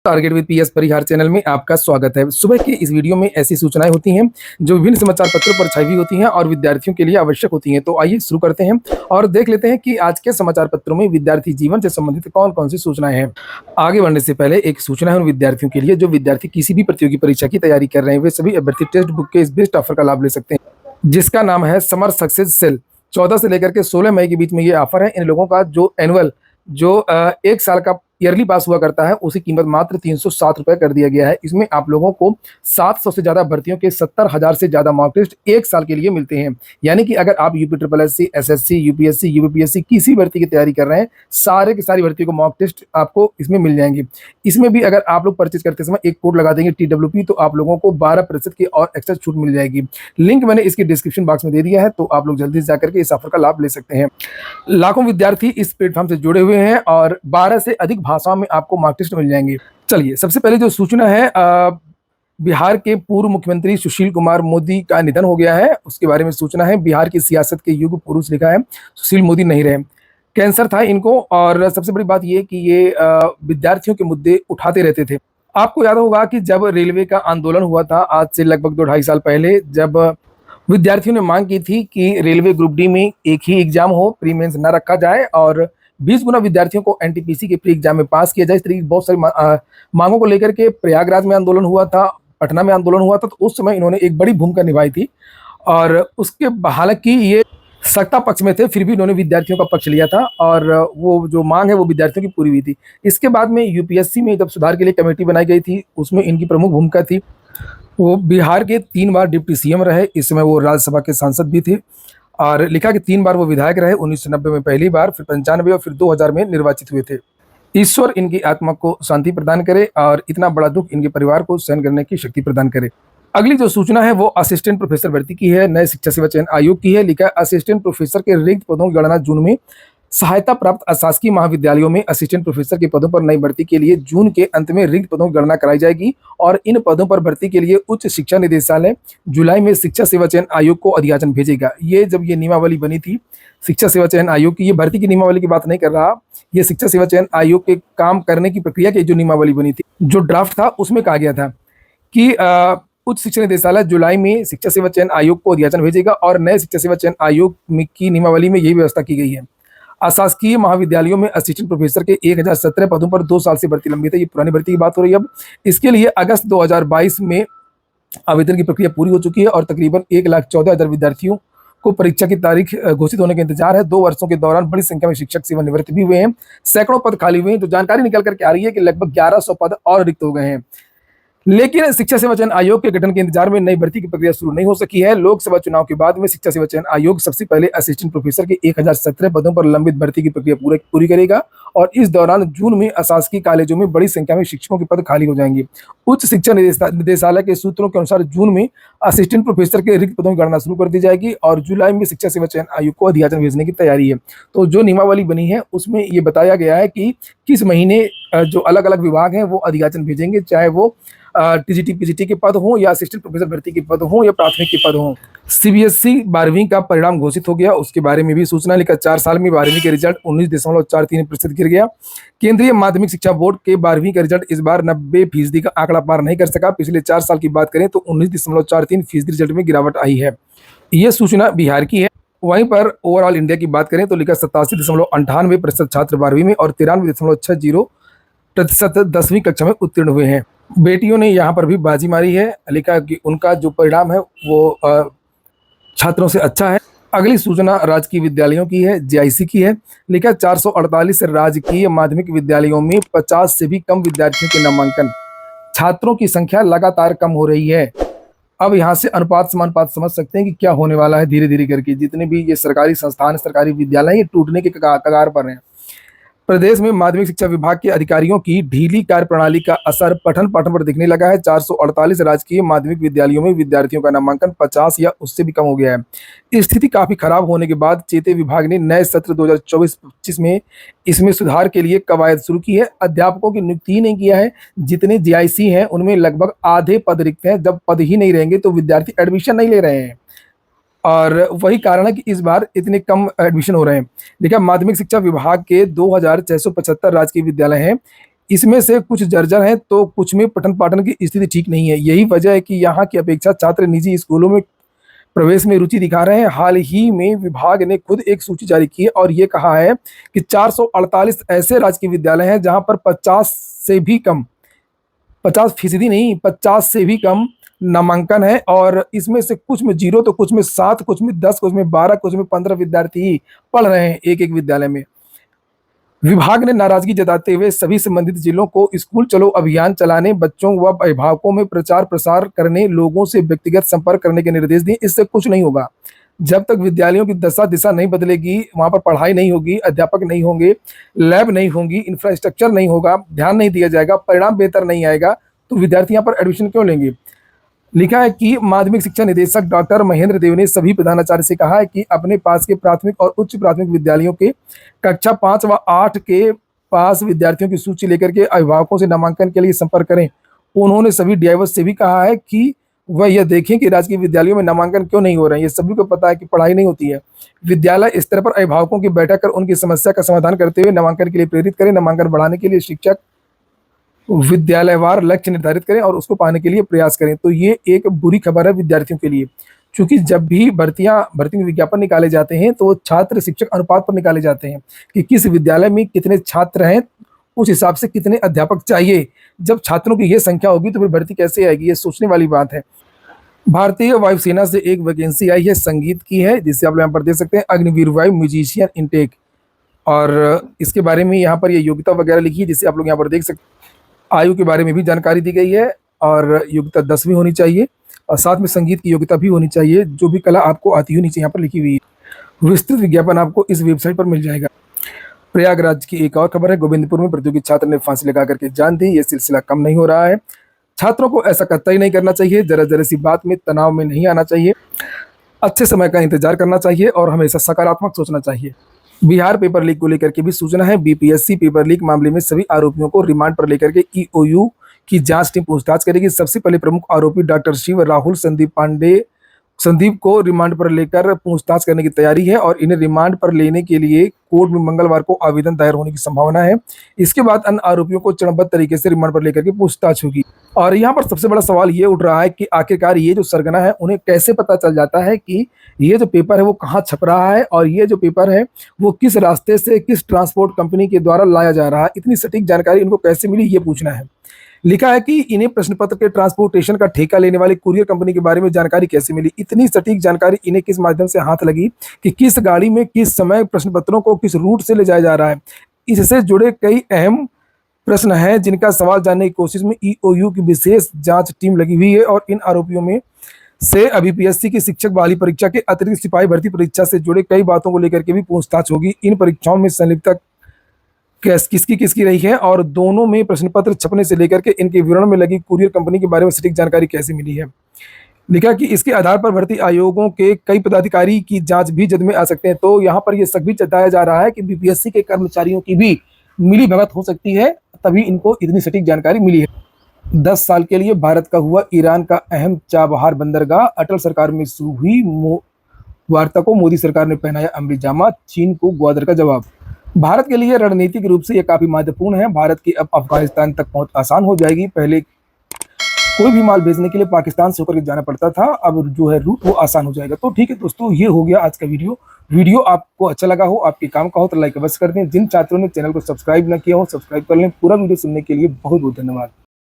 Target with PS Parihar channel में आपका स्वागत है। सुबह की इस वीडियो में ऐसी सूचनाएं होती हैं जो विभिन्न समाचार पत्रों पर छाई हुई होती हैं और विद्यार्थियों के लिए आवश्यक होती हैं। तो आइए शुरू करते हैं और देख लेते हैं कि आज के समाचार पत्रों में विद्यार्थी जीवन से संबंधित कौन कौन सी सूचनाएं हैं। आगे बढ़ने से पहले एक सूचना है उन विद्यार्थियों के लिए जो विद्यार्थी किसी भी प्रतियोगी परीक्षा की तैयारी कर रहे हैं। वे सभी अभ्यर्थी टेक्स्ट बुक के इस बेस्ट ऑफर का लाभ ले सकते हैं जिसका नाम है समर सक्सेस सेल। 14 से लेकर के 16 मई के बीच में ये ऑफर है। इन लोगों का जो एनुअल एक साल का ईयरली पास हुआ करता है उसकी कीमत मात्र 307 रुपये कर दिया गया है। इसमें आप लोगों को 700 से ज़्यादा भर्तियों के 70,000 से ज़्यादा मॉक टेस्ट एक साल के लिए मिलते हैं। यानी कि अगर आप यूपी SSC यूपीएससी यूपीपीएससी किसी भर्ती की तैयारी कर रहे हैं, सारे की सारी भर्तियों को मॉक टेस्ट आपको इसमें मिल जाएंगे। इसमें भी अगर आप लोग परचेज करते समय एक कोड लगा देंगे TWP तो आप लोगों को 12% की और एक्स्ट्रा छूट मिल जाएगी। लिंक मैंने इसकी डिस्क्रिप्शन बॉक्स में दे दिया है, तो आप लोग जल्दी से जाकर के इस ऑफर का लाभ ले सकते हैं। लाखों विद्यार्थी इस प्लेटफॉर्म से जुड़े हुए हैं और 12 से अधिक भाषाओं में आपको मार्क टेस्ट मिल जाएंगे। चलिए, सबसे पहले जो सूचना है, बिहार के पूर्व मुख्यमंत्री सुशील कुमार मोदी का निधन हो गया है, उसके बारे में सूचना है। बिहार की सियासत के युग पुरुष लिखा है, सुशील मोदी नहीं रहे, कैंसर था इनको। और सबसे बड़ी बात ये कि ये विद्यार्थियों के मुद्दे उठाते रहते थे। आपको याद होगा कि जब रेलवे का आंदोलन हुआ था आज से लगभग 2-2.5 साल पहले, जब विद्यार्थियों ने मांग की थी कि रेलवे ग्रुप डी में एक ही एग्जाम हो, प्री मेंस न रखा जाए और 20 गुना विद्यार्थियों को एनटीपीसी के प्री एग्जाम में पास किया जाए। इस तरीके की बहुत सारी मांगों को लेकर के प्रयागराज में आंदोलन हुआ था, पटना में आंदोलन हुआ था, तो उस समय इन्होंने एक बड़ी भूमिका निभाई थी। और उसके हालांकि ये सत्ता पक्ष में थे, फिर भी इन्होंने विद्यार्थियों का पक्ष लिया था और वो जो मांग है वो विद्यार्थियों की पूरी हुई थी। इसके बाद में यूपीएससी में जब सुधार के लिए कमेटी बनाई गई थी, उसमें इनकी प्रमुख भूमिका थी। वो बिहार के 3 बार डिप्टी सीएम रहे, इस समय वो राज्यसभा के सांसद भी थे। और लिखा कि 3 बार वो विधायक रहे, 1990 में पहली बार, फिर 95 और फिर 2000 में निर्वाचित हुए थे। ईश्वर इनकी आत्मा को शांति प्रदान करे और इतना बड़ा दुख इनके परिवार को सहन करने की शक्ति प्रदान करे। अगली जो सूचना है वो असिस्टेंट प्रोफेसर भर्ती की है, नए शिक्षा सेवा चयन आयोग की है। लिखा है असिस्टेंट प्रोफेसर के रिक्त पदों की गणना जून में। सहायता प्राप्त अशासकीय महाविद्यालयों में असिस्टेंट प्रोफेसर के पदों पर नई भर्ती के लिए जून के अंत में रिक्त पदों की गणना कराई जाएगी और इन पदों पर भर्ती के लिए उच्च शिक्षा निदेशालय जुलाई में शिक्षा सेवा चयन आयोग को अधियाचन भेजेगा। ये जब ये नियमावली बनी थी शिक्षा सेवा चयन आयोग की, ये भर्ती की नियमावली की बात नहीं कर रहा, ये शिक्षा सेवा चयन आयोग के काम करने की प्रक्रिया की जो नियमावली बनी थी, जो ड्राफ्ट था उसमें कहा गया था कि उच्च शिक्षा निदेशालय जुलाई में शिक्षा सेवा चयन आयोग को अधियाचन भेजेगा और नए शिक्षा सेवा चयन आयोग की नियमावली में यही व्यवस्था की गई है। अशासकीय महाविद्यालयों में असिस्टेंट प्रोफेसर के 1017 पदों पर 2 साल से भर्ती लंबित है। ये पुरानी भर्ती की बात हो रही है। अब इसके लिए अगस्त 2022 में आवेदन की प्रक्रिया पूरी हो चुकी है और तकरीबन 1,14,000 विद्यार्थियों को परीक्षा की तारीख घोषित होने का इंतजार है। 2 वर्षों के दौरान बड़ी संख्या में शिक्षक सेवानिवृत्त भी हुए हैं, सैकड़ों पद खाली हुए हैं। तो जानकारी निकल करके आ रही है कि लगभग 1100 पद और रिक्त हो गए हैं। लेकिन शिक्षा सेवा चयन आयोग के गठन के इंतजार में नई भर्ती की प्रक्रिया शुरू नहीं हो सकी है। लोकसभा चुनाव के बाद में शिक्षा सेवा चयन आयोग सबसे पहले असिस्टेंट प्रोफेसर के 1017 पदों पर लंबित भर्ती की प्रक्रिया पूरी करेगा और इस दौरान जून में अशासकीय कॉलेजों में बड़ी संख्या में शिक्षकों के पद खाली हो जाएंगे। उच्च शिक्षा निदेशालय के सूत्रों के अनुसार जून में असिस्टेंट प्रोफेसर के रिक्त पदों की गणना शुरू कर दी जाएगी और जुलाई में शिक्षा सेवा चयन आयोग को अधियाचन भेजने की तैयारी है। तो जो नियमावली बनी है उसमें ये बताया गया है कि किस महीने जो अलग अलग विभाग हैं वो अधियाचन भेजेंगे, चाहे वो टीजीटी पीजीटी के पद हों या असिस्टेंट प्रोफेसर भर्ती के पद हों या प्राथमिक के पद हों। सीबीएसई 12वीं का परिणाम घोषित हो गया, उसके बारे में भी सूचना। लिखा 4 साल में 12वीं के रिजल्ट 19.43% गिर गया। केंद्रीय माध्यमिक शिक्षा बोर्ड के 12वीं का रिजल्ट इस बार 90% का आंकड़ा पार नहीं कर सका। पिछले 4 साल की बात करें तो 19.43% रिजल्ट में गिरावट आई है। यह सूचना बिहार की है। वहीं पर ओवरऑल इंडिया की बात करें तो लिखा 87.98% छात्र 12वीं में और 93.60% 10वीं कक्षा में उत्तीर्ण हुए हैं। बेटियों ने यहाँ पर भी बाजी मारी है। लिखा कि उनका जो परिणाम है वो छात्रों से अच्छा है। अगली सूचना राजकीय विद्यालयों की है, जेआईसी की है। लिखा 448 राजकीय माध्यमिक विद्यालयों में 50 से भी कम विद्यार्थियों के नामांकन। छात्रों की संख्या लगातार कम हो रही है। अब यहाँ से अनुपात समानुपात समझ सकते हैं कि क्या होने वाला है। धीरे धीरे करके जितने भी ये सरकारी संस्थान, सरकारी विद्यालय, ये टूटने के कगार पर हैं। प्रदेश में माध्यमिक शिक्षा विभाग के अधिकारियों की ढीली कार्यप्रणाली का असर पठन पाठन पर दिखने लगा है। 448 राजकीय माध्यमिक विद्यालयों में विद्यार्थियों का नामांकन 50 या उससे भी कम हो गया है। स्थिति काफी खराब होने के बाद चेते विभाग ने नए सत्र 2024-25 में इसमें सुधार के लिए कवायद शुरू की है। अध्यापकों की नियुक्ति ही नहीं किया है। जितने जीआईसी हैं उनमें लगभग आधे पद रिक्त हैं। जब पद ही नहीं रहेंगे तो विद्यार्थी एडमिशन नहीं ले रहे हैं और वही कारण है कि इस बार इतने कम एडमिशन हो रहे हैं। देखिए, माध्यमिक शिक्षा विभाग के 2675 राजकीय विद्यालय हैं। इसमें से कुछ जर्जर हैं तो कुछ में पठन पाठन की स्थिति ठीक नहीं है। यही वजह है कि यहाँ की अपेक्षा छात्र निजी स्कूलों में प्रवेश में रुचि दिखा रहे हैं। हाल ही में विभाग ने खुद एक सूची जारी की है और ये कहा है कि 448 ऐसे राजकीय विद्यालय हैं जहां पर 50 से भी कम, 50% नहीं, 50 से भी कम नामांकन है। और इसमें से कुछ में 0 तो कुछ में 7, कुछ में 10, कुछ में 12, कुछ में 15 विद्यार्थी ही पढ़ रहे हैं एक एक विद्यालय में। विभाग ने नाराजगी जताते हुए सभी संबंधित जिलों को स्कूल चलो अभियान चलाने, बच्चों व अभिभावकों में प्रचार प्रसार करने, लोगों से व्यक्तिगत संपर्क करने के निर्देश दिए। इससे कुछ नहीं होगा। जब तक विद्यालयों की दशा दिशा नहीं बदलेगी, वहां पर पढ़ाई नहीं होगी, अध्यापक नहीं होंगे, लैब नहीं होंगी, इंफ्रास्ट्रक्चर नहीं होगा, ध्यान नहीं दिया जाएगा, परिणाम बेहतर नहीं आएगा, तो विद्यार्थी यहाँ पर एडमिशन क्यों लेंगे। लिखा है कि माध्यमिक शिक्षा निदेशक डॉक्टर महेंद्र देव ने सभी प्रधानाचार्य से कहा है कि अपने पास के प्राथमिक और उच्च प्राथमिक विद्यालयों के कक्षा 5 व 8 के पास विद्यार्थियों की सूची लेकर के अभिभावकों से नामांकन के लिए संपर्क करें। उन्होंने सभी डीआईओ से भी कहा है कि वह यह देखें कि राजकीय विद्यालयों में नामांकन क्यों नहीं हो रहे हैं। ये सभी को पता है कि पढ़ाई नहीं होती है। विद्यालय स्तर पर अभिभावकों की बैठक कर उनकी समस्या का समाधान करते हुए नामांकन के लिए प्रेरित करें। नामांकन बढ़ाने के लिए शिक्षक विद्यालयवार लक्ष्य निर्धारित करें और उसको पाने के लिए प्रयास करें। तो ये एक बुरी खबर है विद्यार्थियों के लिए, क्योंकि जब भी भर्ती में विज्ञापन निकाले जाते हैं तो छात्र शिक्षक अनुपात पर निकाले जाते हैं कि किस विद्यालय में कितने छात्र हैं, उस हिसाब से कितने अध्यापक चाहिए। जब छात्रों की ये संख्या होगी तो फिर भर्ती कैसे आएगी, ये सोचने वाली बात है। भारतीय वायुसेना से एक वैकेंसी आई है, संगीत की है, जिसे आप लोग यहाँ पर देख सकते हैं, अग्निवीर वायु म्यूजिशियन इनटेक। और इसके बारे में यहाँ पर ये योग्यता वगैरह लिखी है, जिसे आप लोग यहाँ पर देख सकते हैं। आयु के बारे में भी जानकारी दी गई है और योग्यता 10वीं होनी चाहिए और साथ में संगीत की योग्यता भी होनी चाहिए। जो भी कला आपको आती हो नीचे यहाँ पर लिखी हुई है। विस्तृत विज्ञापन आपको इस वेबसाइट पर मिल जाएगा। प्रयागराज की एक और खबर है, गोविंदपुर में प्रतियोगी छात्र ने फांसी लगा करके जान दी। ये सिलसिला कम नहीं हो रहा है। छात्रों को ऐसा कतई नहीं करना चाहिए। जरा सी बात में तनाव में नहीं आना चाहिए। अच्छे समय का इंतजार करना चाहिए और हमेशा सकारात्मक सोचना चाहिए। बिहार पेपर लीक को लेकर के भी सूचना है। बीपीएससी पेपर लीक मामले में सभी आरोपियों को रिमांड पर लेकर के ईओयू की जांच टीम पूछताछ करेगी। सबसे पहले प्रमुख आरोपी डॉक्टर शिव राहुल संदीप को रिमांड पर लेकर पूछताछ करने की तैयारी है और इन्हें रिमांड पर लेने के लिए कोर्ट में मंगलवार को आवेदन दायर होने की संभावना है। इसके बाद अन्य आरोपियों को चरणबद्ध तरीके से रिमांड पर लेकर के पूछताछ होगी। और यहाँ पर सबसे बड़ा सवाल ये उठ रहा है कि आखिरकार ये जो सरगना है उन्हें कैसे पता चल जाता है कि ये जो पेपर है वो कहाँ छप रहा है और ये जो पेपर है वो किस रास्ते से, किस ट्रांसपोर्ट कंपनी के द्वारा लाया जा रहा है। इतनी सटीक जानकारी इनको कैसे मिली, ये पूछना है। लिखा है कि इन्हें प्रश्न पत्र के ट्रांसपोर्टेशन का ठेका लेने वाली कुरियर कंपनी के बारे में जानकारी कैसे मिली। इतनी सटीक जानकारी इन्हें किस माध्यम से हाथ लगी कि किस गाड़ी में किस समय प्रश्न पत्रों को किस रूट से ले जाया जा रहा है। इससे जुड़े कई अहम प्रश्न हैं जिनका सवाल जानने की कोशिश में ईओयू की विशेष जांच टीम लगी हुई है। और इन आरोपियों में से अभी पीएससी की शिक्षक बहाली परीक्षा के अतिरिक्त सिपाही भर्ती परीक्षा से जुड़े कई बातों को लेकर के भी पूछताछ होगी। इन परीक्षाओं में संलिप्तता किसकी रही है और दोनों में प्रश्न पत्र छपने से लेकर के इनके विवरण में लगी कुरियर कंपनी के बारे में सटीक जानकारी कैसे मिली है। लिखा कि इसके आधार पर भर्ती आयोगों के कई पदाधिकारी की जांच भी जद में आ सकते हैं। तो यहाँ पर यह शक भी जताया जा रहा है कि बीपीएससी के कर्मचारियों की भी मिली भगत हो सकती है, तभी इनको इतनी सटीक जानकारी मिली है। 10 साल के लिए भारत का हुआ ईरान का अहम चाबहार बंदरगाह। अटल सरकार में शुरू हुई वार्ता को मोदी सरकार ने पहनाया अमली जामा। चीन को ग्वादर का जवाब। भारत के लिए रणनीतिक रूप से यह काफी महत्वपूर्ण है। भारत की अब अफगानिस्तान तक पहुंच आसान हो जाएगी। पहले कोई भी माल भेजने के लिए पाकिस्तान से होकर जाना पड़ता था, अब जो है रूट वो आसान हो जाएगा। तो ठीक है दोस्तों, ये हो गया आज का वीडियो आपको अच्छा लगा हो, आपके काम का हो तो लाइक अवश्य कर दें। जिन छात्रों ने चैनल को सब्सक्राइब न किया हो सब्सक्राइब कर लें। पूरा वीडियो सुनने के लिए बहुत बहुत धन्यवाद।